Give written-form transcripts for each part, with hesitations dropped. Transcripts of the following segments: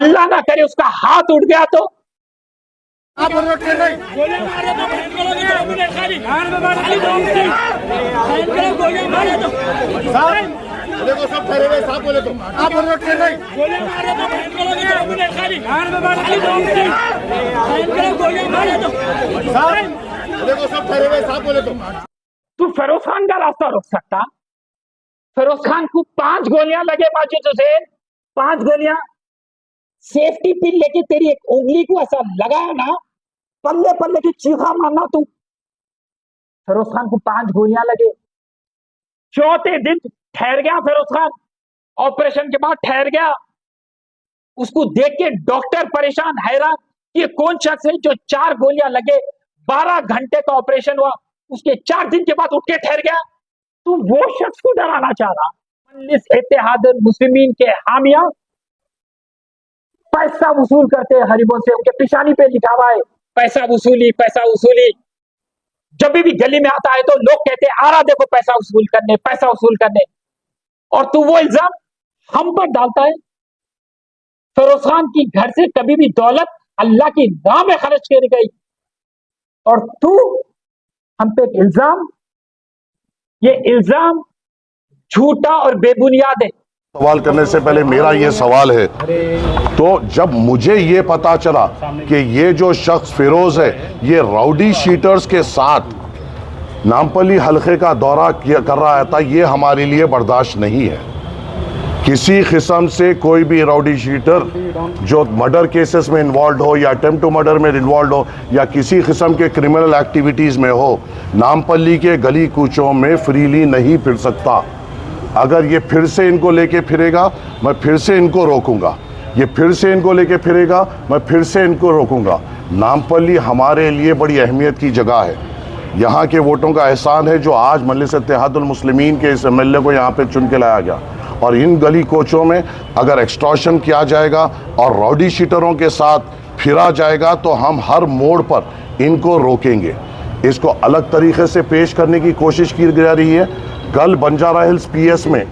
अल्लाह ना करे उसका हाथ उठ गया तो आप गोलियां मारे तो बहन करोगे 2 मिनट खाली खाली 2 मिनट बहन करो गोलियां मारे तो देखो सब ठहरे हुए साहब बोले तो आप गोलियां मारे तो बहन करोगे 2 मिनट खाली खाली 2 मिनट बहन करो गोलियां मारे तो देखो सब ठहरे हुए साहब बोले तो तू फिरोज खान का रास्ता रोक सकता? फिरोज खान को 5 गोलियां लगे माजिद हुसैन, 5 गोलियां सेफ्टी पिन लेके तेरी एक उंगली को ऐसा लगाया ना, पल्ले पल्ले की चीखा मारना तू। फिरोज खान को 5 गोलियां लगे, चौथे दिन ठहर गया फिरोज खान, ऑपरेशन के बाद ठहर गया। उसको देख के डॉक्टर परेशान हैरान कि ये कौन शख्स है जो 4 गोलियां लगे, 12 घंटे का ऑपरेशन हुआ, उसके 4 दिन के बाद उठ के ठहर गया। तू वो शख्स को डराना चाह रहा? मजलिस इत्तेहादुल मुस्लिमीन के हामिया पैसा वसूल करते हैं गरीबों से, उनके पिशानी पे लिखा हुआ है पैसा वसूली पैसा वसूली। जब भी गली में आता है तो लोग कहते हैं आ रहा देखो पैसा वसूल करने, पैसा वसूल करने, और तू वो इल्जाम हम पर डालता है। फिरोज खान की घर से कभी भी दौलत अल्लाह की राह में खर्च कर गई, और तू हम पे इल्जाम, ये इल्जाम झूठा और बेबुनियाद है। सवाल करने से पहले मेरा ये सवाल है, तो जब मुझे ये पता चला कि ये जो शख्स फिरोज है ये राउडी शीटर्स के साथ नामपल्ली हलके का दौरा कर रहा था, ये हमारे लिए बर्दाश्त नहीं है। किसी किस्म से कोई भी राउडी शीटर जो मर्डर केसेस में इन्वॉल्व हो या अटेम्प्ट टू मर्डर में इन्वॉल्व हो या किसी किस्म के क्रिमिनल एक्टिविटीज़ में हो, नामपल्ली के गली कूचों में फ्रीली नहीं फिर सकता। अगर ये फिर से इनको लेके फिरेगा मैं फिर से इनको रोकूंगा, ये फिर से इनको लेके फिरेगा मैं फिर से इनको रोकूंगा। नामपल्ली हमारे लिए बड़ी अहमियत की जगह है, यहाँ के वोटों का एहसान है जो आज मजलिस इत्तेहादुल मुस्लिमीन के इस एमएलए को यहाँ पे चुन के लाया गया। और इन गली कोचों में अगर एक्सटॉर्शन किया जाएगा और राउडी शीटरों के साथ फिरा जाएगा तो हम हर मोड़ पर इनको रोकेंगे। इसको अलग तरीके से पेश करने की कोशिश की जा रही है। कल बंजारा हिल्स पीएस में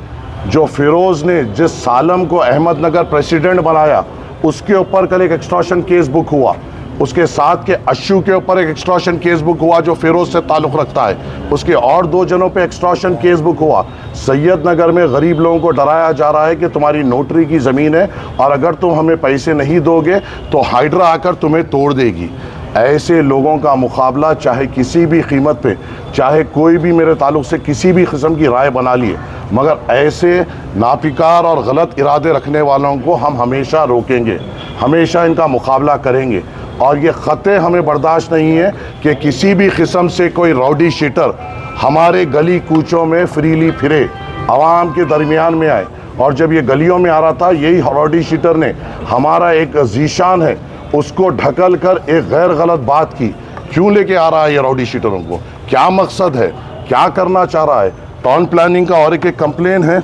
जो फिरोज ने जिस सालम को अहमदनगर प्रेसिडेंट बनाया उसके ऊपर कल एक एक्सटॉर्शन केस बुक हुआ, उसके साथ के अशू के ऊपर एक एक्सटॉर्शन केस बुक हुआ जो फिरोज से ताल्लुक़ रखता है, उसके और 2 जनों पे एक्सटॉर्शन केस बुक हुआ। सैयदनगर में गरीब लोगों को डराया जा रहा है कि तुम्हारी नोटरी की ज़मीन है और अगर तुम हमें पैसे नहीं दोगे तो हाइड्रा आकर तुम्हें तोड़ देगी। ऐसे लोगों का मुकाबला चाहे किसी भी कीमत पे, चाहे कोई भी मेरे ताल्लुक़ से किसी भी किस्म की राय बना लिए, मगर ऐसे नापिकार और गलत इरादे रखने वालों को हम हमेशा रोकेंगे, हमेशा इनका मुकाबला करेंगे। और ये ख़तः हमें बर्दाश्त नहीं है कि किसी भी किस्म से कोई राउडी शीटर हमारे गली कूचों में फ्रीली फिरे, आवाम के दरमियान में आए। और जब ये गलियों में आ रहा था यही राउडी शीटर ने हमारा एक जीशान है उसको ढकल कर एक गैर गलत बात की। क्यों लेके आ रहा है ये राउडी शीटरों को, क्या मकसद है, क्या करना चाह रहा है? टाउन प्लानिंग का और एक कंप्लेन है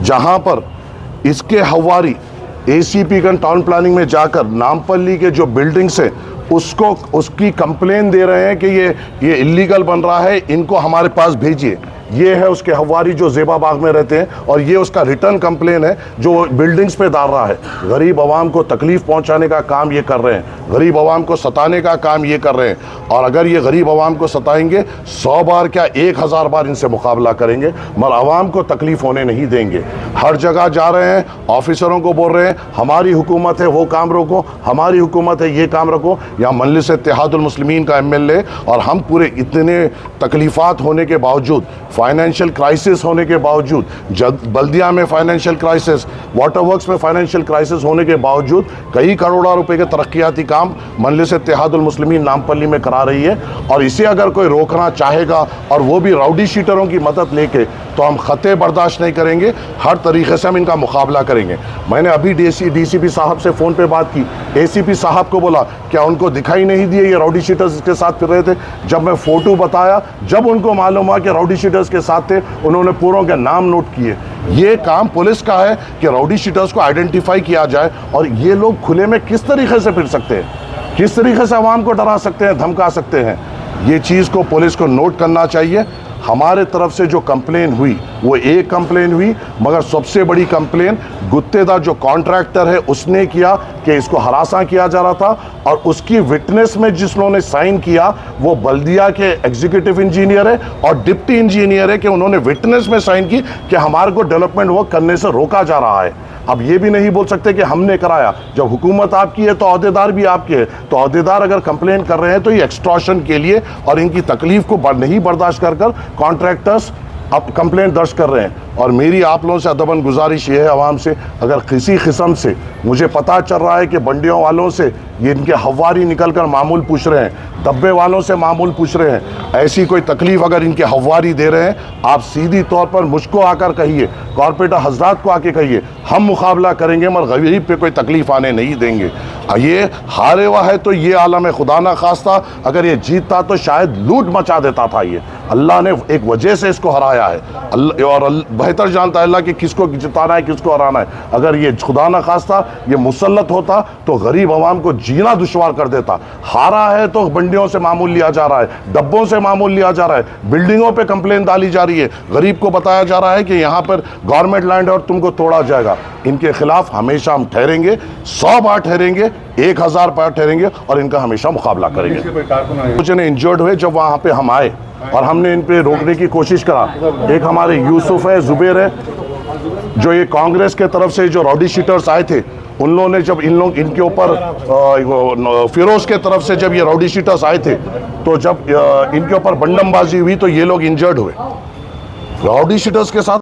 जहां पर इसके हवारी एसीपी का टाउन प्लानिंग में जाकर नामपल्ली के जो बिल्डिंग्स हैं उसको उसकी कंप्लेन दे रहे हैं कि ये इलीगल बन रहा है, इनको हमारे पास भेजिए। ये है उसके हवारी जो ज़ेबा बाग में रहते हैं और ये उसका रिटर्न कंप्लेन है जो बिल्डिंग्स पे डाल रहा है। गरीब आवाम को तकलीफ़ पहुंचाने का काम ये कर रहे हैं, गरीब आवाम को सताने का काम ये कर रहे हैं। और अगर ये गरीब आवाम को सताएंगे 100 बार क्या 1000 बार इनसे मुकाबला करेंगे, मगर आवाम को तकलीफ़ होने नहीं देंगे। हर जगह जा रहे हैं, ऑफिसरों को बोल रहे हैं हमारी हुकूमत है वो काम रोको, हमारी हुकूमत है ये काम रखो। यहाँ मजलिस इत्तेहादुल मुस्लिमीन का एमएलए और हम पूरे इतने तकलीफ़ात होने के बावजूद, फाइनेंशियल क्राइसिस होने के बावजूद, बल्दिया में फाइनेंशियल क्राइसिस, वाटर वर्क्स में फाइनेंशियल क्राइसिस होने के बावजूद कई करोड़ों रुपए के तरक्याती काम मजलिस इत्तेहादुल मुस्लिमीन नामपल्ली में करा रही है। और इसे अगर कोई रोकना चाहेगा और वो भी राउडी शीटरों की मदद लेके, तो हम ख़तः बर्दाश्त नहीं करेंगे, हर तरीके से हम इनका मुकाबला करेंगे। मैंने अभी डीसीपी साहब से फ़ोन पे बात की, एसीपी साहब को बोला क्या उनको दिखाई नहीं दिए ये राउडी शीटर्स इसके साथ फिर रहे थे? जब मैं फ़ोटो बताया, जब उनको मालूम हुआ कि राउडी शीटर्स के साथ थे, उन्होंने पूरों के नाम नोट किए। ये काम पुलिस का है कि राउडी शीटर्स को आइडेंटिफाई किया जाए। और ये लोग खुले में किस तरीके से फिर सकते हैं, किस तरीके से आवाम को डरा सकते हैं, धमका सकते हैं, ये चीज़ को पुलिस को नोट करना चाहिए। हमारे तरफ से जो कंप्लेन हुई वो एक कंप्लेन हुई, मगर सबसे बड़ी कंप्लेन गुत्तेदार जो कॉन्ट्रैक्टर है उसने किया कि इसको हरासा किया जा रहा था, और उसकी विटनेस में जिन्होंने साइन किया वो बल्दिया के एग्जीक्यूटिव इंजीनियर है और डिप्टी इंजीनियर है, कि उन्होंने विटनेस में साइन की कि हमारे को डेवलपमेंट वर्क करने से रोका जा रहा है। अब ये भी नहीं बोल सकते कि हमने कराया, जब हुकूमत आपकी है तो अहदेदार भी आपके हैं, तो अहदेदार अगर कंप्लेन कर रहे हैं तो ये एक्सटॉर्शन के लिए और इनकी तकलीफ को नहीं बर्दाश्त कर कॉन्ट्रैक्टर्स अब कंप्लेंट दर्ज कर रहे हैं। और मेरी आप लोगों से अदबन गुजारिश ये है आवाम से, अगर किसी किस्म से मुझे पता चल रहा है कि बंडियों वालों से ये इनके हवारी निकल कर मामूल पूछ रहे हैं, डब्बे वालों से मामूल पूछ रहे हैं, ऐसी कोई तकलीफ अगर इनके हवारी दे रहे हैं, आप सीधी तौर पर मुझको आकर कहिए, कॉर्पोरेटर हजरात को आके कहिए, हम मुकाबला करेंगे मगर गरीब पे कोई तकलीफ आने नहीं देंगे। ये हारे हुआ है तो ये आलम है, खुदा ना खास्ता अगर ये जीतता तो शायद लूट मचा देता था। ये अल्लाह ने एक वजह से इसको हराया है, और बेहतर जानता है अल्लाह कि किसको जिताना है किसको हराना है। अगर ये खुदा ना खास्ता ये मुसल्लत होता तो गरीब आवाम को जीना दुश्वार कर देता। हारा है तो बंडियों से मामूल लिया जा रहा है, डब्बों से मामूल लिया जा रहा है, बिल्डिंगों पे कंप्लेन डाली जा रही है, गरीब को बताया जा रहा है कि यहाँ पर गवर्नमेंट लैंड है और तुमको तोड़ा जाएगा। इनके खिलाफ हमेशा हम ठहरेंगे, 100 बार ठहरेंगे, 1000 बार ठहरेंगे और इनका हमेशा मुकाबला करेंगे। कुछ ने इंजर्ड हुए जब वहाँ पे हम आए और हमने इन पे रोकने की कोशिश करा। एक हमारे यूसुफ है, जुबैर है, जो ये कांग्रेस के तरफ से जो रॉडी शीटर्स आए थे, उन लोगों ने जब इनके ऊपर फिरोज के तरफ से जब ये रॉडी शीटर्स आए थे, तो जब इनके ऊपर बंडमबाजी हुई तो ये लोग इंजर्ड हुए। रॉडी शीटर्स के साथ